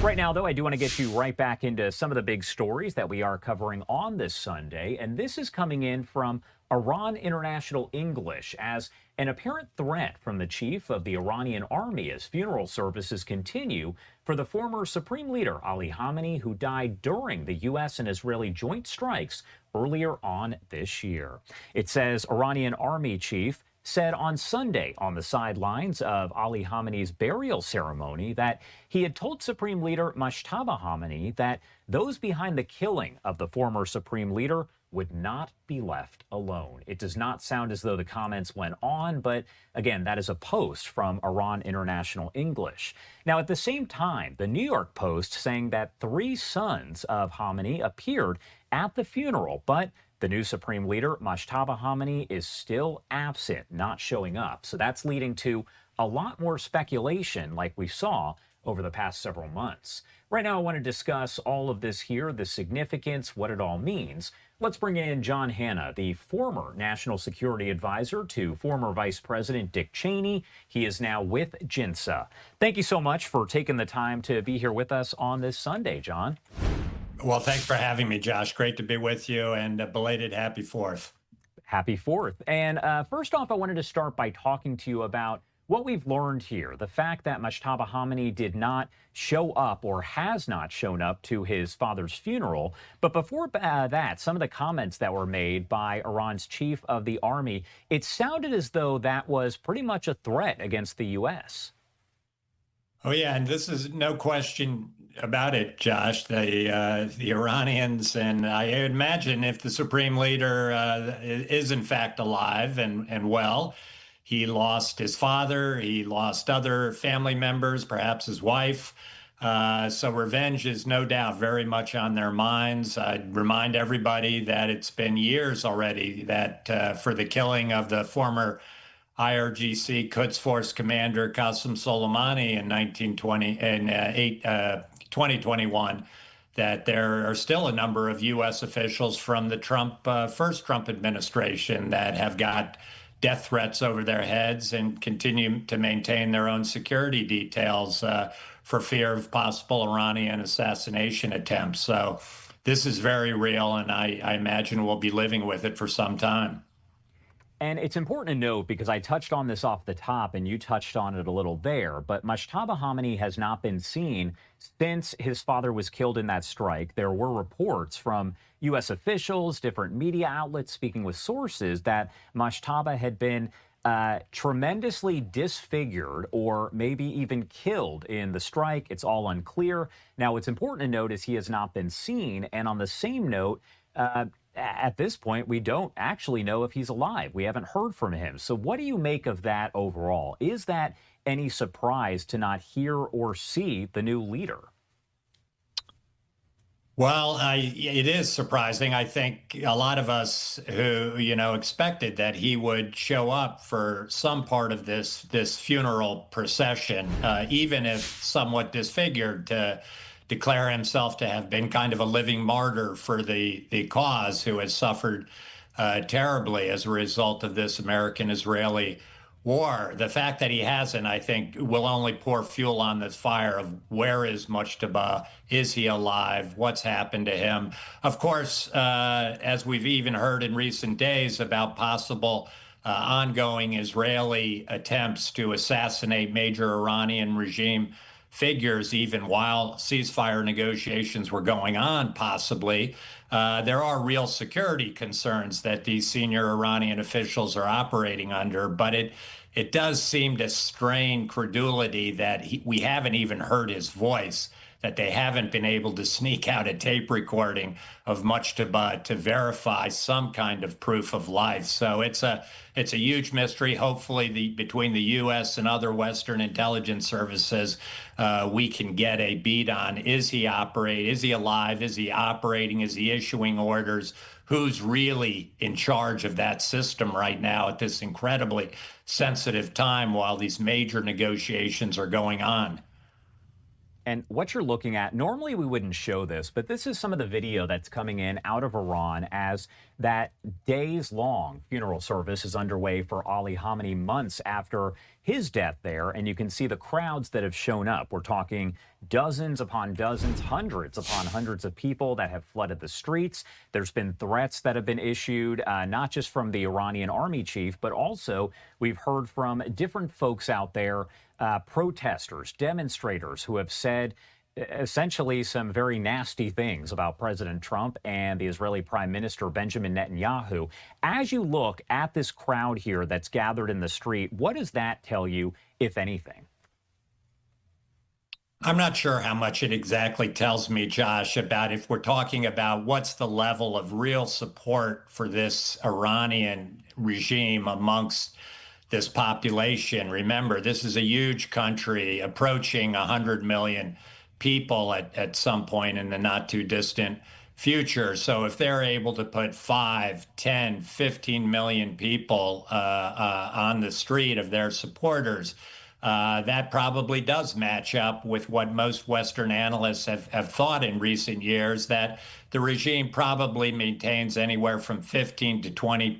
Right now, though, I do want to get you right back into some of the big stories that we are covering on this Sunday. And this is coming in from Iran International English as an apparent threat from the chief of the Iranian army as funeral services continue for the former supreme leader Ali Khamenei, who died during the U.S. and Israeli joint strikes earlier on this year. It says Iranian army chief said on Sunday on the sidelines of Ali Khamenei's burial ceremony that he had told Supreme Leader Mojtaba Khamenei that those behind the killing of the former Supreme Leader would not be left alone. It does not sound as though the comments went on, but again, that is a post from Iran International English. Now, at the same time, the New York Post saying that 3 sons of Khamenei appeared at the funeral, but the new Supreme Leader, Mojtaba Khamenei, is still absent, not showing up. So that's leading to a lot more speculation like we saw over the past several months. Right now, I want to discuss all of this here, the significance, what it all means. Let's bring in John Hanna, the former National Security Advisor to former Vice President Dick Cheney. He is now with JINSA. Thank you so much for taking the time to be here with us on this Sunday, John. Well, thanks for having me, Josh. Great to be with you, and a belated Happy 4th. Happy 4th. And first off, I wanted to start by talking to you about what we've learned here. The fact that Mojtaba Khamenei did not show up or has not shown up to his father's funeral. But before that, some of the comments that were made by Iran's chief of the army, it sounded as though that was pretty much a threat against the U.S. Oh, yeah, and this is no question about it, Josh. The Iranians, and I imagine if the Supreme Leader is in fact alive and well, he lost his father, he lost other family members, perhaps his wife. So revenge is no doubt very much on their minds. I'd remind everybody that it's been years already that for the killing of the former IRGC Quds Force commander Qasem Soleimani in 2021, that there are still a number of U.S. officials from the first Trump administration that have got death threats over their heads and continue to maintain their own security details for fear of possible Iranian assassination attempts. So this is very real, and I imagine we'll be living with it for some time. And it's important to note, because I touched on this off the top and you touched on it a little there, but Mojtaba Khamenei has not been seen since his father was killed in that strike. There were reports from U.S. officials, different media outlets speaking with sources that Mojtaba had been tremendously disfigured or maybe even killed in the strike. It's all unclear. Now, what's important to note is he has not been seen. And on the same note, at this point, we don't actually know if he's alive. We haven't heard from him. So what do you make of that overall? Is that any surprise to not hear or see the new leader? Well, it is surprising. I think a lot of us who, expected that he would show up for some part of this funeral procession, even if somewhat disfigured, to declare himself to have been kind of a living martyr for the cause, who has suffered terribly as a result of this American-Israeli war. The fact that he hasn't, I think, will only pour fuel on this fire of where is Mojtaba? Is he alive? What's happened to him? Of course, as we've even heard in recent days about possible ongoing Israeli attempts to assassinate major Iranian regime figures, even while ceasefire negotiations were going on, possibly. There are real security concerns that these senior Iranian officials are operating under, but it does seem to strain credulity that we haven't even heard his voice, that they haven't been able to sneak out a tape recording of Mojtaba to verify some kind of proof of life. So it's a huge mystery. Hopefully, between the U.S. and other Western intelligence services, we can get a beat on: is he alive? Is he operating? Is he issuing orders? Who's really in charge of that system right now at this incredibly sensitive time while these major negotiations are going on? And what you're looking at, normally we wouldn't show this, but this is some of the video that's coming in out of Iran as that days long funeral service is underway for Ali Khamenei months after his death there. And you can see the crowds that have shown up. We're talking dozens upon dozens, hundreds upon hundreds of people that have flooded the streets. There's been threats that have been issued, not just from the Iranian army chief, but also we've heard from different folks out there, protesters, demonstrators who have said essentially some very nasty things about President Trump and the Israeli Prime Minister Benjamin Netanyahu. As you look at this crowd here that's gathered in the street, what does that tell you, if anything? I'm not sure how much it exactly tells me, Josh, about if we're talking about what's the level of real support for this Iranian regime amongst this population. Remember, this is a huge country approaching 100 million people at some point in the not too distant future. So if they're able to put 5, 10, 15 million people on the street of their supporters, that probably does match up with what most Western analysts have thought in recent years, that the regime probably maintains anywhere from 15 to 20%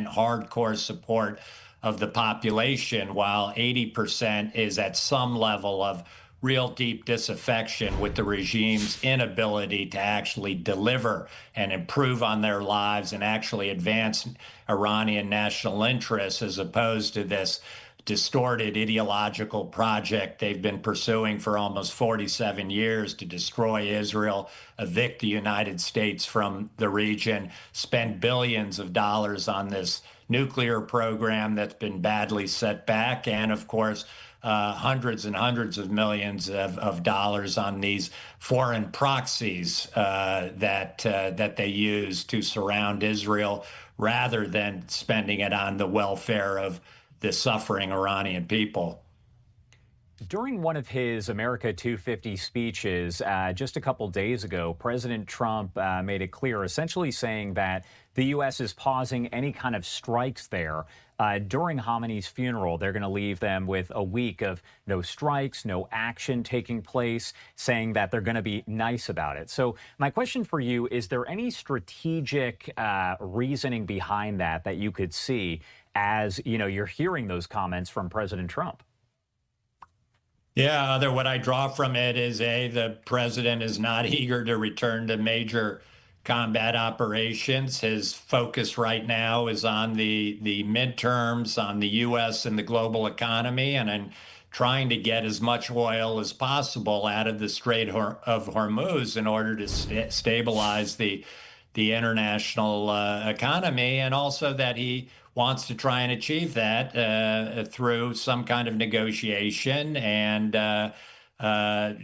hardcore support of the population, while 80% is at some level of real deep disaffection with the regime's inability to actually deliver and improve on their lives and actually advance Iranian national interests, as opposed to this distorted ideological project they've been pursuing for almost 47 years to destroy Israel, evict the United States from the region, spend billions of dollars on this nuclear program that's been badly set back, and of course, hundreds and hundreds of millions of dollars on these foreign proxies that they use to surround Israel, rather than spending it on the welfare of the suffering Iranian people. During one of his America 250 speeches just a couple days ago, President Trump made it clear, essentially saying that the U.S. is pausing any kind of strikes there. During Khamenei's funeral, they're going to leave them with a week of no strikes, no action taking place, saying that they're going to be nice about it. So my question for you, is there any strategic reasoning behind that you could see as, you know, you're hearing those comments from President Trump? Yeah, what I draw from it is, the president is not eager to return to major combat operations. His focus right now is on the midterms, on the U.S. and the global economy, and on trying to get as much oil as possible out of the Strait of Hormuz in order to stabilize the international economy, and also that he wants to try and achieve that through some kind of negotiation and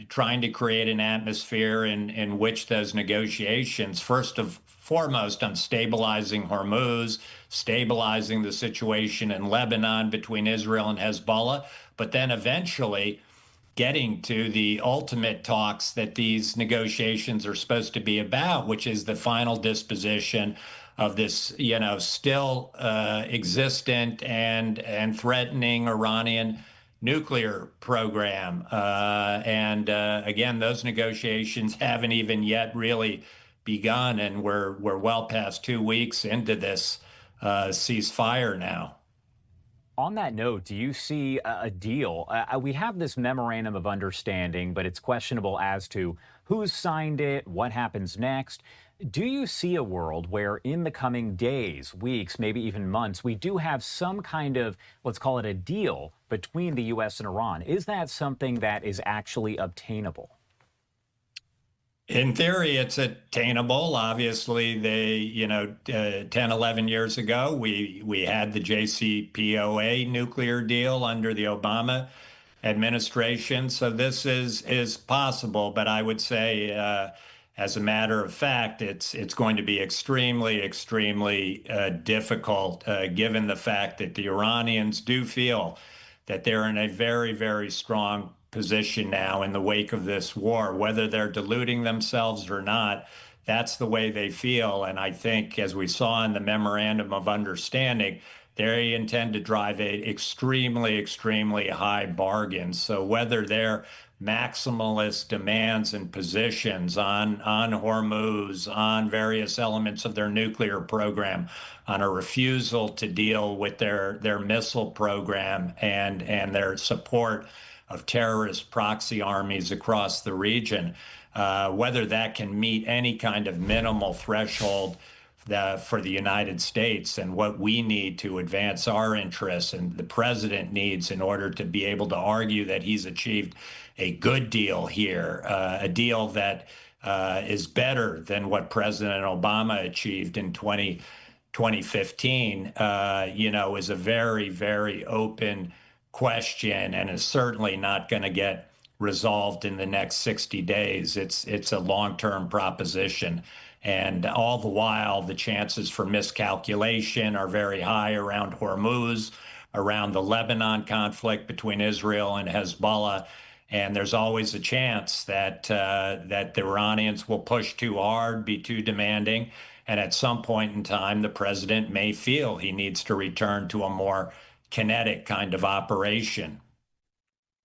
trying to create an atmosphere in which those negotiations, first and foremost on stabilizing Hormuz, stabilizing the situation in Lebanon between Israel and Hezbollah, but then eventually getting to the ultimate talks that these negotiations are supposed to be about, which is the final disposition of this, still existent and threatening Iranian nuclear program. Again, those negotiations haven't even yet really begun, and we're well past 2 weeks into this ceasefire now. On that note, do you see a deal? We have this memorandum of understanding, but it's questionable as to who's signed it, what happens next. Do you see a world where in the coming days, weeks, maybe even months, we do have some kind of, let's call it a deal between the U.S. and Iran? Is that something that is actually obtainable? In theory, it's attainable. Obviously, 10, 11 years ago, we had the JCPOA nuclear deal under the Obama administration. So this is possible, but I would say, as a matter of fact, it's going to be extremely, extremely difficult, given the fact that the Iranians do feel that they're in a very, very strong position now in the wake of this war. Whether they're deluding themselves or not, that's the way they feel. And I think, as we saw in the memorandum of understanding, they intend to drive a extremely, extremely high bargain. So whether they're maximalist demands and positions on Hormuz, on various elements of their nuclear program, on a refusal to deal with their missile program and their support of terrorist proxy armies across the region, whether that can meet any kind of minimal threshold for the United States and what we need to advance our interests and the president needs in order to be able to argue that he's achieved a good deal here, a deal that is better than what President Obama achieved in 2015, is a very, very open question and is certainly not going to get resolved in the next 60 days. It's a long-term proposition. And all the while, the chances for miscalculation are very high around Hormuz, around the Lebanon conflict between Israel and Hezbollah. And there's always a chance that the Iranians will push too hard, be too demanding. And at some point in time, the president may feel he needs to return to a more kinetic kind of operation.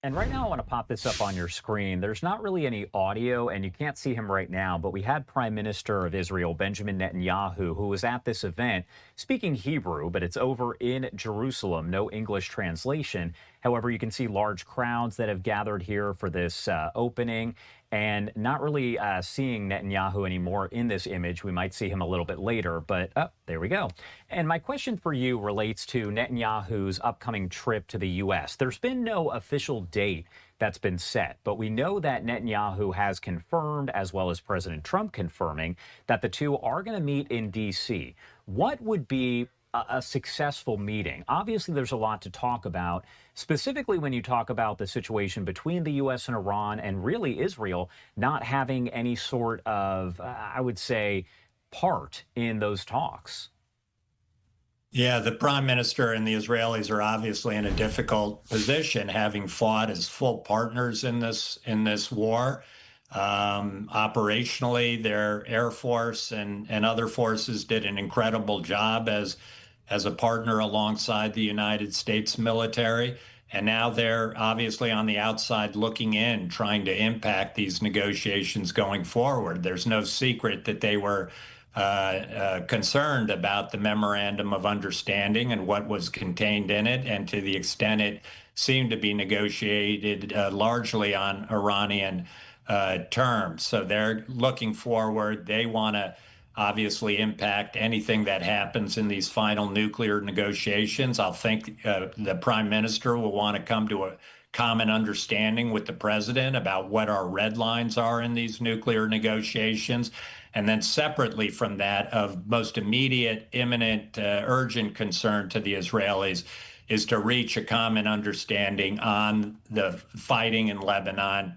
And right now, I want to pop this up on your screen. There's not really any audio, and you can't see him right now, but we had Prime Minister of Israel, Benjamin Netanyahu, who was at this event speaking Hebrew, but it's over in Jerusalem, no English translation. However, you can see large crowds that have gathered here for this opening, and not really seeing Netanyahu anymore in this image. We might see him a little bit later, but there we go. And my question for you relates to Netanyahu's upcoming trip to the U.S. There's been no official date that's been set, but we know that Netanyahu has confirmed, as well as President Trump confirming, that the two are going to meet in D.C. What would be a successful meeting? Obviously, there's a lot to talk about, specifically when you talk about the situation between the U.S. and Iran and really Israel not having any sort of, I would say, part in those talks. Yeah, the prime minister and the Israelis are obviously in a difficult position, having fought as full partners in this war. Operationally, their Air Force and other forces did an incredible job as a partner alongside the United States military. And now they're obviously on the outside looking in, trying to impact these negotiations going forward. There's no secret that they were concerned about the memorandum of understanding and what was contained in it, and to the extent it seemed to be negotiated largely on Iranian terms. So they're looking forward. They want to obviously impact anything that happens in these final nuclear negotiations. I'll think the prime minister will want to come to a common understanding with the president about what our red lines are in these nuclear negotiations. And then separately from that, of most immediate, imminent, urgent concern to the Israelis is to reach a common understanding on the fighting in Lebanon,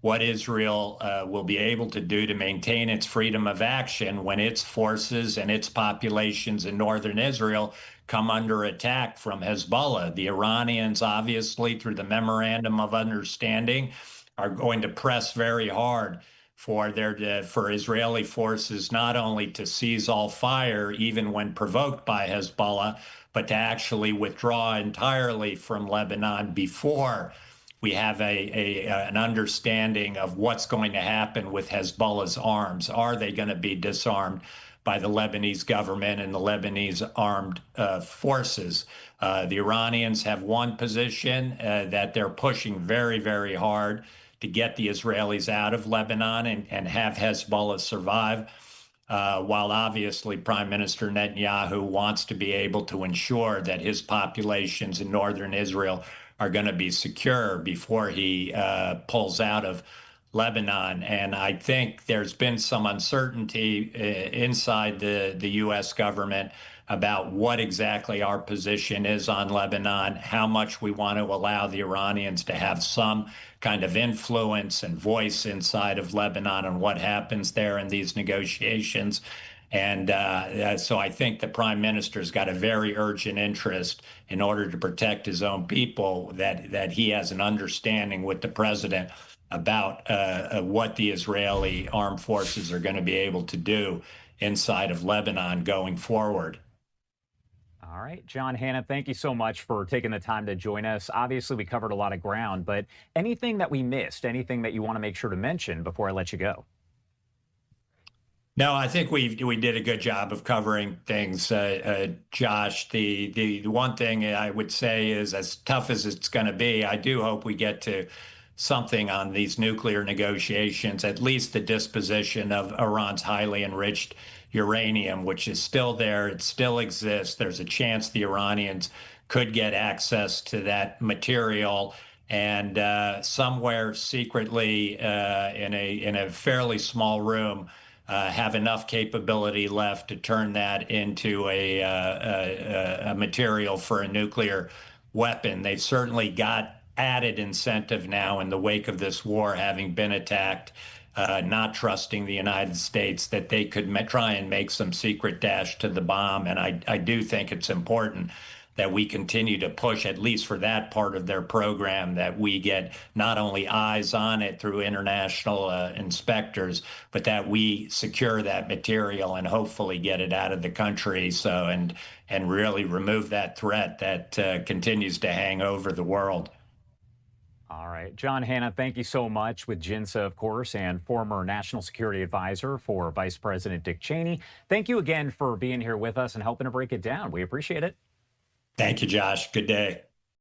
what Israel will be able to do to maintain its freedom of action when its forces and its populations in northern Israel come under attack from Hezbollah. The Iranians, obviously, through the memorandum of understanding, are going to press very hard for Israeli forces not only to cease all fire, even when provoked by Hezbollah, but to actually withdraw entirely from Lebanon before we have an understanding of what's going to happen with Hezbollah's arms. Are they going to be disarmed by the Lebanese government and the Lebanese armed forces? The Iranians have one position that they're pushing very, very hard to get the Israelis out of Lebanon and have Hezbollah survive, while obviously Prime Minister Netanyahu wants to be able to ensure that his populations in northern Israel are going to be secure before he pulls out of Lebanon. And I think there's been some uncertainty inside the U.S. government about what exactly our position is on Lebanon, how much we want to allow the Iranians to have some kind of influence and voice inside of Lebanon and what happens there in these negotiations. And so I think the prime minister's got a very urgent interest, in order to protect his own people, that he has an understanding with the president about what the Israeli armed forces are going to be able to do inside of Lebanon going forward. All right, John Hanna, thank you so much for taking the time to join us. Obviously, we covered a lot of ground, but anything that we missed, anything that you want to make sure to mention before I let you go? No, I think we did a good job of covering things, Josh. The one thing I would say is, as tough as it's going to be, I do hope we get to something on these nuclear negotiations, at least the disposition of Iran's highly enriched uranium, which is still there. It still exists. There's a chance the Iranians could get access to that material. And somewhere secretly in a fairly small room, have enough capability left to turn that into a material for a nuclear weapon. They've certainly got added incentive now in the wake of this war, having been attacked, not trusting the United States, that they could try and make some secret dash to the bomb. And I do think it's important that we continue to push, at least for that part of their program, that we get not only eyes on it through international inspectors, but that we secure that material and hopefully get it out of the country. So and really remove that threat that continues to hang over the world. All right. John Hanna, thank you so much, with JINSA, of course, and former National Security Advisor for Vice President Dick Cheney. Thank you again for being here with us and helping to break it down. We appreciate it. Thank you, Josh. Good day.